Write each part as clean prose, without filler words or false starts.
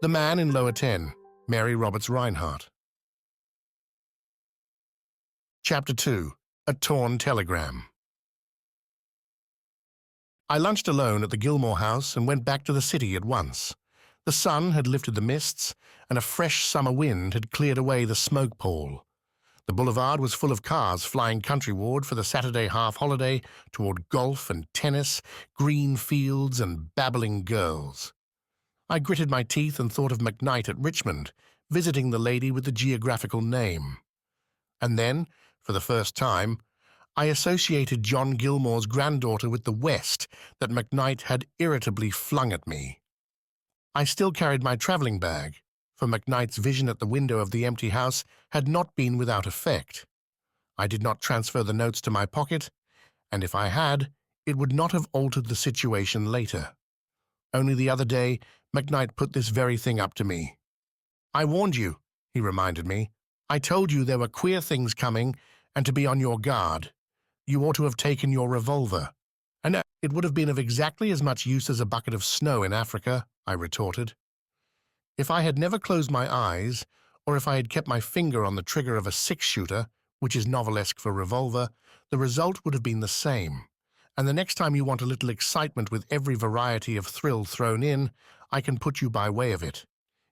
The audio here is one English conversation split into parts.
The Man in Lower 10, Mary Roberts Rinehart. Chapter 2, A Torn Telegram. I lunched alone at the Gilmore house and went back to the city at once. The sun had lifted the mists, and a fresh summer wind had cleared away the smoke pall. The boulevard was full of cars flying countryward for the Saturday half-holiday toward golf and tennis, green fields and babbling girls. I gritted my teeth and thought of McKnight at Richmond, visiting the lady with the geographical name. And then, for the first time, I associated John Gilmore's granddaughter with the West that McKnight had irritably flung at me. I still carried my traveling bag, for McKnight's vision at the window of the empty house had not been without effect. I did not transfer the notes to my pocket, and if I had, it would not have altered the situation later. Only the other day, McKnight put this very thing up to me. "I warned you," he reminded me. "I told you there were queer things coming and to be on your guard. You ought to have taken your revolver." "And it would have been of exactly as much use as a bucket of snow in Africa," I retorted. If I had never closed my eyes, or if I had kept my finger on the trigger of a six-shooter, which is novelesque for revolver, the result would have been the same. And the next time you want a little excitement with every variety of thrill thrown in, I can put you by way of it.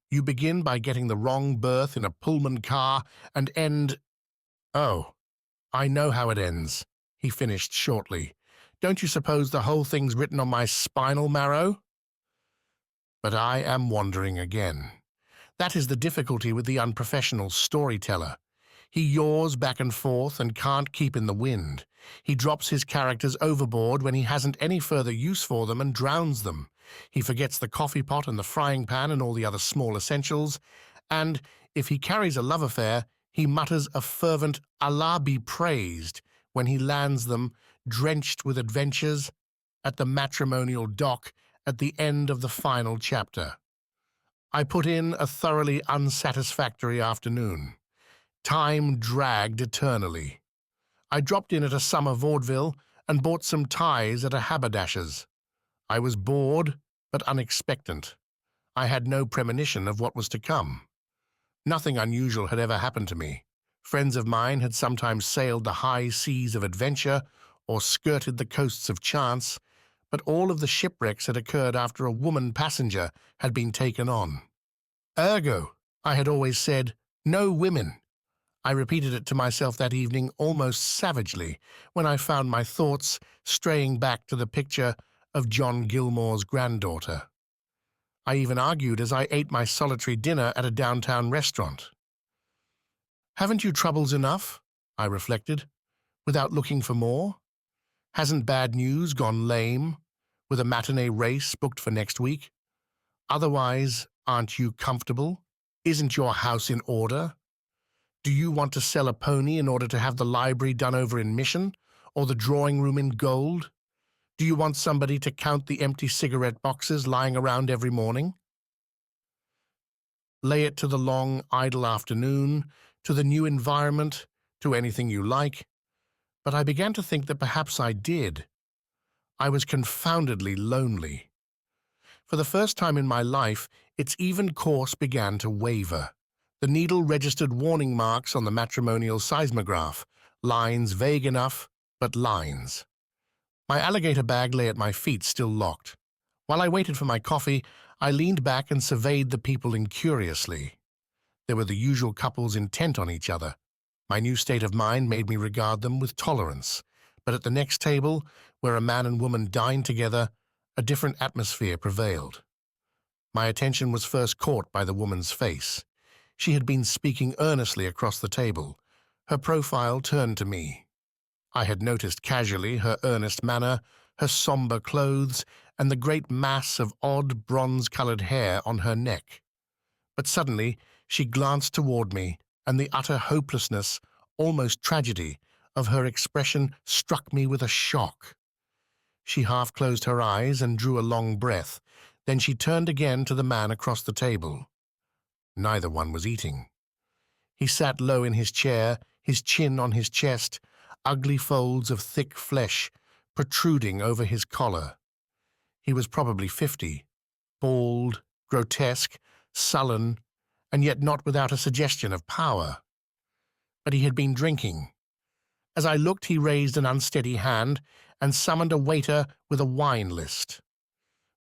You begin by getting the wrong berth in a Pullman car and end— "Oh, I know how it ends," he finished shortly. "Don't you suppose the whole thing's written on my spinal marrow?" But I am wandering again. That is the difficulty with the unprofessional storyteller. He yaws back and forth and can't keep in the wind. He drops his characters overboard when he hasn't any further use for them and drowns them. He forgets the coffee pot and the frying pan and all the other small essentials, and if he carries a love affair, he mutters a fervent "Allah be praised" when he lands them, drenched with adventures, at the matrimonial dock at the end of the final chapter. I put in a thoroughly unsatisfactory afternoon. Time dragged eternally. I dropped in at a summer vaudeville and bought some ties at a haberdasher's. I was bored, but unexpectant. I had no premonition of what was to come. Nothing unusual had ever happened to me. Friends of mine had sometimes sailed the high seas of adventure or skirted the coasts of chance, but all of the shipwrecks had occurred after a woman passenger had been taken on. Ergo, I had always said, no women. I repeated it to myself that evening almost savagely when I found my thoughts straying back to the picture of John Gilmore's granddaughter. I even argued as I ate my solitary dinner at a downtown restaurant. "Haven't you troubles enough?" I reflected, "without looking for more? Hasn't bad news gone lame, with a matinee race booked for next week? Otherwise, aren't you comfortable? Isn't your house in order? Do you want to sell a pony in order to have the library done over in Mission, or the drawing room in gold? Do you want somebody to count the empty cigarette boxes lying around every morning?" Lay it to the long, idle afternoon, to the new environment, to anything you like, but I began to think that perhaps I did. I was confoundedly lonely. For the first time in my life, its even course began to waver. The needle registered warning marks on the matrimonial seismograph, lines vague enough, but lines. My alligator bag lay at my feet, still locked. While I waited for my coffee, I leaned back and surveyed the people incuriously. There were the usual couples intent on each other. My new state of mind made me regard them with tolerance, but at the next table, where a man and woman dined together, a different atmosphere prevailed. My attention was first caught by the woman's face. She had been speaking earnestly across the table, her profile turned to me. I had noticed casually her earnest manner, her somber clothes, and the great mass of odd bronze-colored hair on her neck. But suddenly she glanced toward me, and the utter hopelessness, almost tragedy, of her expression struck me with a shock. She half closed her eyes and drew a long breath. Then she turned again to the man across the table. Neither one was eating. He sat low in his chair, his chin on his chest, ugly folds of thick flesh protruding over his collar. He was probably 50, bald, grotesque, sullen, and yet not without a suggestion of power. But he had been drinking. As I looked, he raised an unsteady hand and summoned a waiter with a wine list.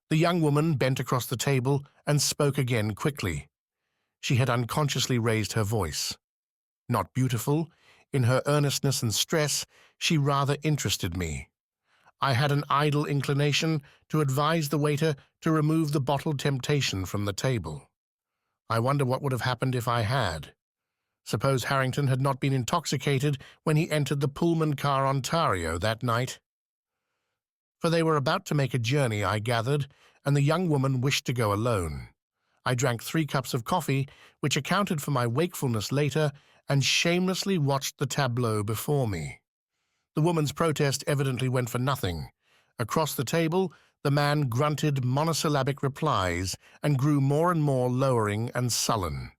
The young woman bent across the table and spoke again quickly. She had unconsciously raised her voice. Not beautiful, in her earnestness and stress, she rather interested me. I had an idle inclination to advise the waiter to remove the bottled temptation from the table. I wonder what would have happened if I had. Suppose Harrington had not been intoxicated when he entered the Pullman car Ontario that night. For they were about to make a journey, I gathered, and the young woman wished to go alone. I drank 3 cups of coffee, which accounted for my wakefulness later, and shamelessly watched the tableau before me. The woman's protest evidently went for nothing. Across the table, the man grunted monosyllabic replies and grew more and more lowering and sullen.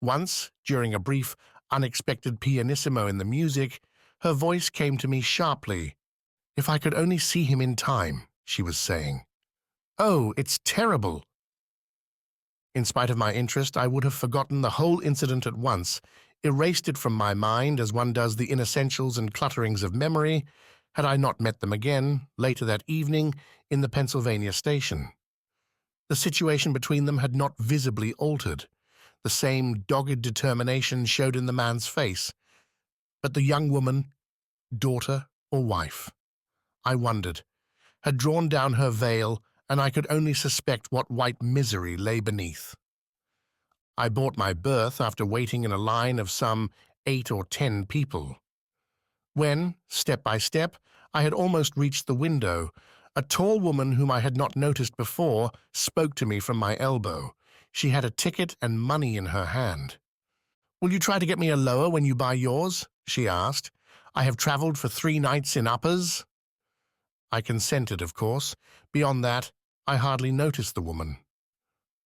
Once, during a brief, unexpected pianissimo in the music, her voice came to me sharply. "If I could only see him in time," she was saying. "Oh, it's terrible." In spite of my interest, I would have forgotten the whole incident at once, erased it from my mind as one does the inessentials and clutterings of memory, had I not met them again, later that evening, in the Pennsylvania station. The situation between them had not visibly altered. The same dogged determination showed in the man's face. But the young woman, daughter or wife, I wondered, had drawn down her veil, and I could only suspect what white misery lay beneath. I bought my berth after waiting in a line of some 8 or 10 people. When, step by step, I had almost reached the window, a tall woman whom I had not noticed before spoke to me from my elbow. She had a ticket and money in her hand. "Will you try to get me a lower when you buy yours?" she asked. "I have traveled for 3 nights in uppers." I consented, of course. Beyond that, I hardly noticed the woman.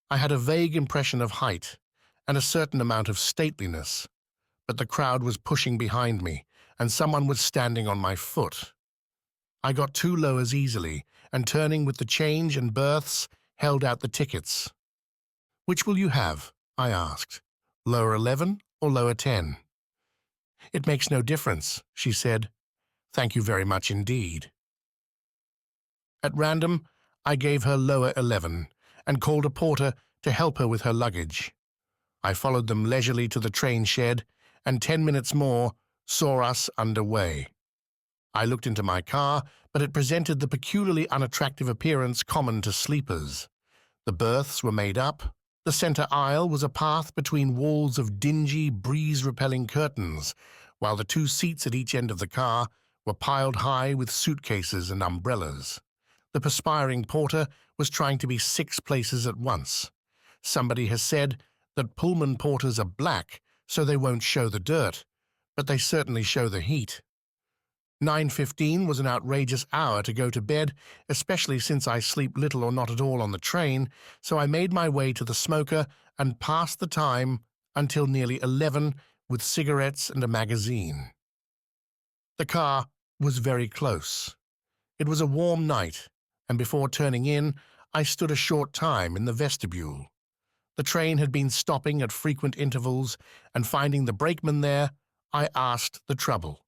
I had a vague impression of height and a certain amount of stateliness, but the crowd was pushing behind me, and someone was standing on my foot. I got 2 lowers easily, and turning with the change and berths, held out the tickets. "Which will you have?" I asked. "Lower 11 or lower 10? "It makes no difference," she said. "Thank you very much indeed." At random, I gave her lower 11 and called a porter to help her with her luggage. I followed them leisurely to the train shed, and 10 minutes more saw us under way. I looked into my car, but it presented the peculiarly unattractive appearance common to sleepers. The berths were made up. The center aisle was a path between walls of dingy, breeze-repelling curtains, while the 2 seats at each end of the car were piled high with suitcases and umbrellas. The perspiring porter was trying to be 6 places at once. Somebody has said that Pullman porters are black, so they won't show the dirt, but they certainly show the heat. 9:15 was an outrageous hour to go to bed, especially since I sleep little or not at all on the train, so I made my way to the smoker and passed the time until nearly 11 with cigarettes and a magazine. The car was very close. It was a warm night, and before turning in, I stood a short time in the vestibule. The train had been stopping at frequent intervals, and finding the brakeman there, I asked the trouble.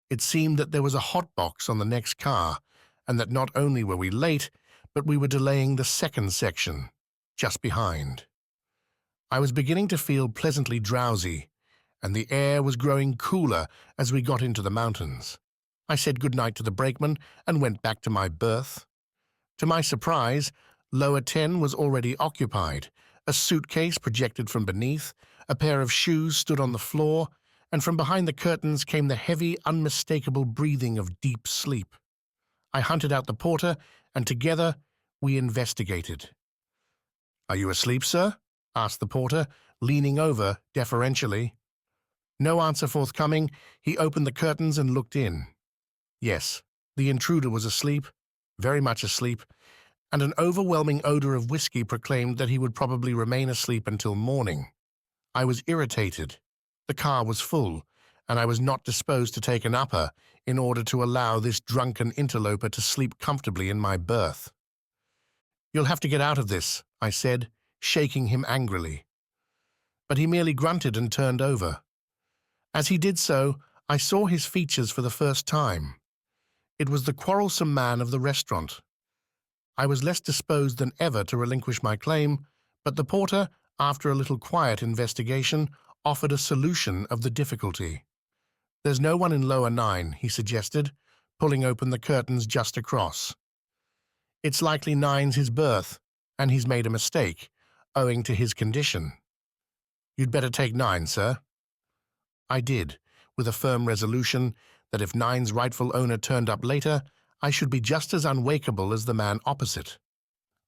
It seemed that there was a hot box on the next car, and that not only were we late, but we were delaying the second section, just behind. I was beginning to feel pleasantly drowsy, and the air was growing cooler as we got into the mountains. I said good night to the brakeman and went back to my berth. To my surprise, lower 10 was already occupied. A suitcase projected from beneath, a pair of shoes stood on the floor, and from behind the curtains came the heavy, unmistakable breathing of deep sleep. I hunted out the porter, and together we investigated. "Are you asleep, sir?" asked the porter, leaning over deferentially. No answer forthcoming, he opened the curtains and looked in. Yes, the intruder was asleep, very much asleep, and an overwhelming odor of whiskey proclaimed that he would probably remain asleep until morning. I was irritated. The car was full, and I was not disposed to take an upper in order to allow this drunken interloper to sleep comfortably in my berth. "You'll have to get out of this," I said, shaking him angrily. But he merely grunted and turned over. As he did so, I saw his features for the first time. It was the quarrelsome man of the restaurant. I was less disposed than ever to relinquish my claim, but the porter, after a little quiet investigation, offered a solution of the difficulty. "There's no one in lower 9, he suggested, pulling open the curtains just across. "It's likely 9's his berth, and he's made a mistake, owing to his condition. You'd better take 9, sir." I did, with a firm resolution that if 9's rightful owner turned up later, I should be just as unwakeable as the man opposite.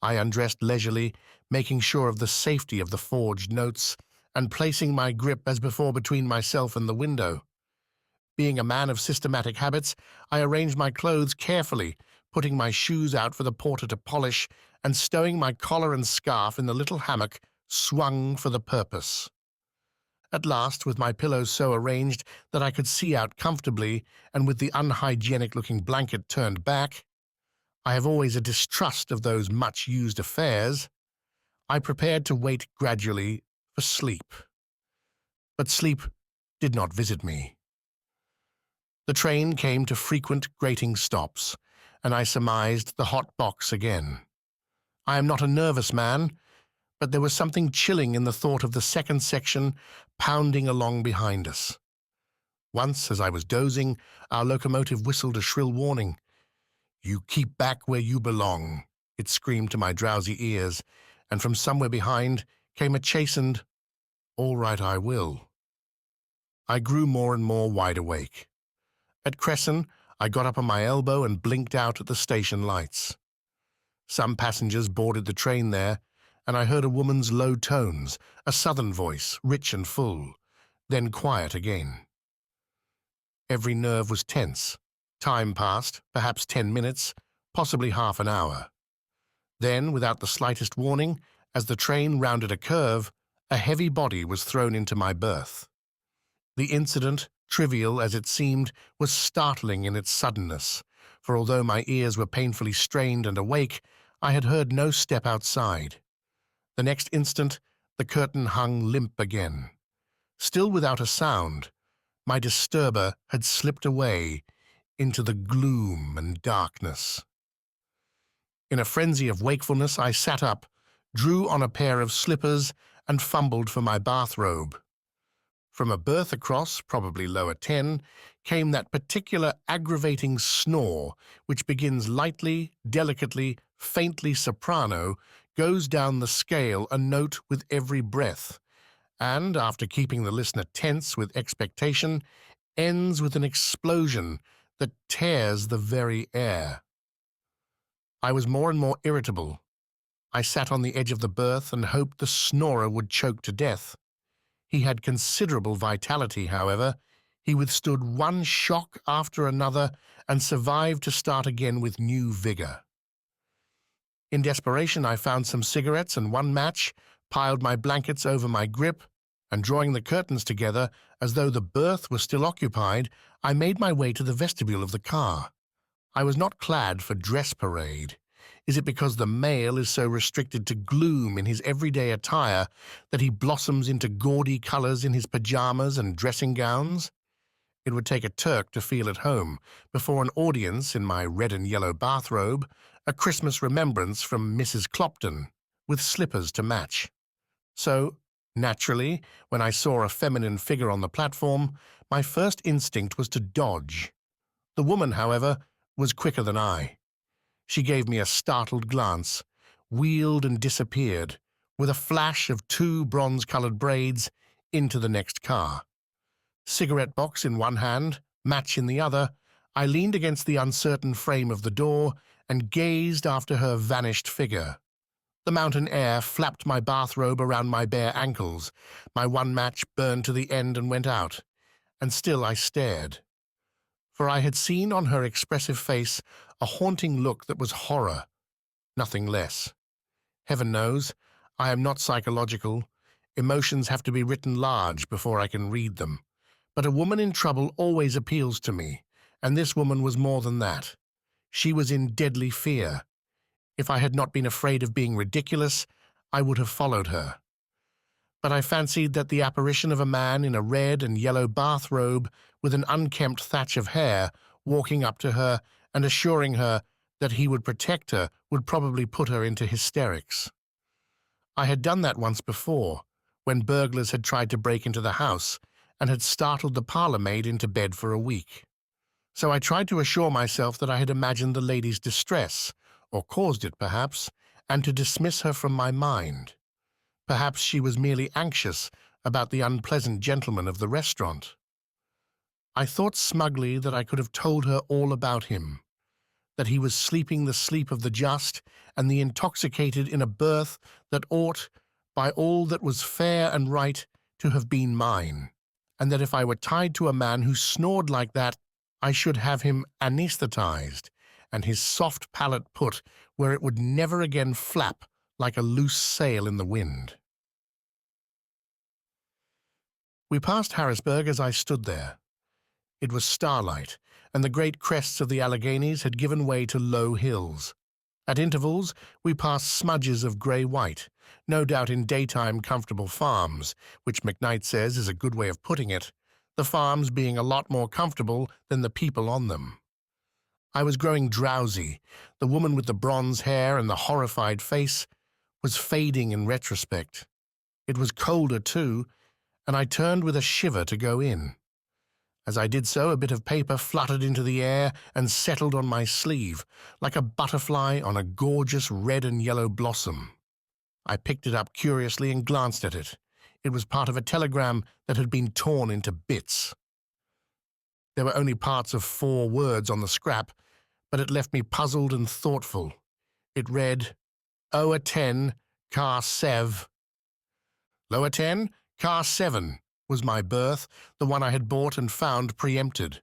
I undressed leisurely, making sure of the safety of the forged notes, and placing my grip as before between myself and the window. Being a man of systematic habits, I arranged my clothes carefully, putting my shoes out for the porter to polish, and stowing my collar and scarf in the little hammock swung for the purpose. At last, with my pillows so arranged that I could see out comfortably, and with the unhygienic-looking blanket turned back, I have always a distrust of those much-used affairs, I prepared to wait gradually for sleep. But sleep did not visit me. The train came to frequent grating stops, and I surmised the hot box again. I am not a nervous man, but there was something chilling in the thought of the second section pounding along behind us. Once, as I was dozing, our locomotive whistled a shrill warning. "You keep back where you belong," it screamed to my drowsy ears, and from somewhere behind came a chastened, "All right, I will." I grew more and more wide awake. At Cresson, I got up on my elbow and blinked out at the station lights. Some passengers boarded the train there, and I heard a woman's low tones, a southern voice, rich and full, then quiet again. Every nerve was tense. Time passed, perhaps 10 minutes, possibly half an hour. Then, without the slightest warning, as the train rounded a curve, a heavy body was thrown into my berth. The incident, trivial as it seemed, was startling in its suddenness, for although my ears were painfully strained and awake, I had heard no step outside. The next instant, the curtain hung limp again. Still without a sound, my disturber had slipped away into the gloom and darkness. In a frenzy of wakefulness, I sat up, drew on a pair of slippers, and fumbled for my bathrobe. From a berth across, probably lower 10, came that particular aggravating snore which begins lightly, delicately, faintly soprano, goes down the scale a note with every breath, and, after keeping the listener tense with expectation, ends with an explosion that tears the very air. I was more and more irritable. I sat on the edge of the berth and hoped the snorer would choke to death. He had considerable vitality, however. He withstood one shock after another and survived to start again with new vigor. In desperation, I found some cigarettes and one match, piled my blankets over my grip, and drawing the curtains together as though the berth were still occupied, I made my way to the vestibule of the car. I was not clad for dress parade. Is it because the male is so restricted to gloom in his everyday attire that he blossoms into gaudy colors in his pajamas and dressing gowns? It would take a Turk to feel at home before an audience in my red and yellow bathrobe, a Christmas remembrance from Mrs. Clopton, with slippers to match. So, naturally, when I saw a feminine figure on the platform, my first instinct was to dodge. The woman, however, was quicker than I. She gave me a startled glance, wheeled and disappeared, with a flash of 2 bronze-colored braids, into the next car. Cigarette box in one hand, match in the other, I leaned against the uncertain frame of the door and gazed after her vanished figure. The mountain air flapped my bathrobe around my bare ankles. My one match burned to the end and went out, and still I stared. For I had seen on her expressive face a haunting look that was horror, nothing less. Heaven knows, I am not psychological. Emotions have to be written large before I can read them. But a woman in trouble always appeals to me, and this woman was more than that. She was in deadly fear. If I had not been afraid of being ridiculous, I would have followed her. But I fancied that the apparition of a man in a red and yellow bathrobe with an unkempt thatch of hair walking up to her and assuring her that he would protect her would probably put her into hysterics. I had done that once before, when burglars had tried to break into the house and had startled the parlour-maid into bed for a week. So I tried to assure myself that I had imagined the lady's distress, or caused it perhaps, and to dismiss her from my mind. Perhaps she was merely anxious about the unpleasant gentleman of the restaurant. I thought smugly that I could have told her all about him, that he was sleeping the sleep of the just and the intoxicated in a berth that ought, by all that was fair and right, to have been mine, and that if I were tied to a man who snored like that, I should have him anesthetized and his soft palate put where it would never again flap like a loose sail in the wind. We passed Harrisburg as I stood there. It was starlight, and the great crests of the Alleghanies had given way to low hills. At intervals, we passed smudges of grey-white, no doubt in daytime comfortable farms, which McKnight says is a good way of putting it, the farms being a lot more comfortable than the people on them. I was growing drowsy. The woman with the bronze hair and the horrified face was fading in retrospect. It was colder, too, and I turned with a shiver to go in. As I did so, a bit of paper fluttered into the air and settled on my sleeve, like a butterfly on a gorgeous red and yellow blossom. I picked it up curiously and glanced at it. It was part of a telegram that had been torn into bits. There were only parts of 4 words on the scrap, but it left me puzzled and thoughtful. It read, Oa 10, car 7. Lower 10, car 7 was my berth, the one I had bought and found preempted.